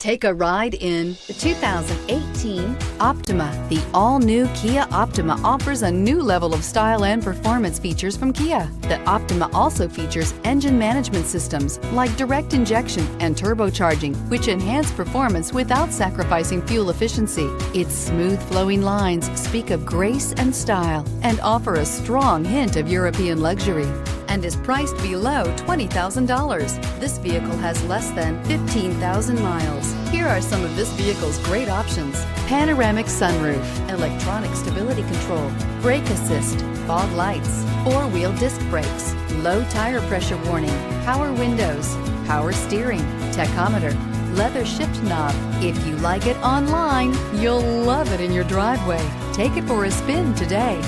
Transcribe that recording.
Take a ride in the 2018 Optima. The all-new Kia Optima offers a new level of style and performance features from Kia. The Optima also features engine management systems like direct injection and turbocharging, which enhance performance without sacrificing fuel efficiency. Its smooth flowing lines speak of grace and style and offer a strong hint of European luxury, and is priced below $20,000. This vehicle has less than 15,000 miles. Here are some of this vehicle's great options: panoramic sunroof, electronic stability control, brake assist, fog lights, four-wheel disc brakes, low tire pressure warning, power windows, power steering, tachometer, leather shift knob. If you like it online, you'll love it in your driveway. Take it for a spin today.